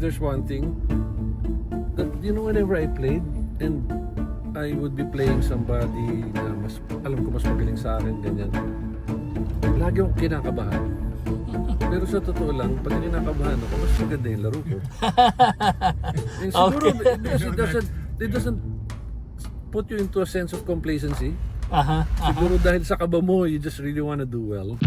there's one thing that, you know, whenever I played and I would be playing somebody na alam ko mas magaling sa akin, ganyan, lagi akong kinakabahan. Pero sa totoo lang, pag kinakabahan ako, mas maganda yung laro ko. And siguro, because it doesn't put you into a sense of complacency. Siguro dahil sa kaba mo, you just really wanna do well.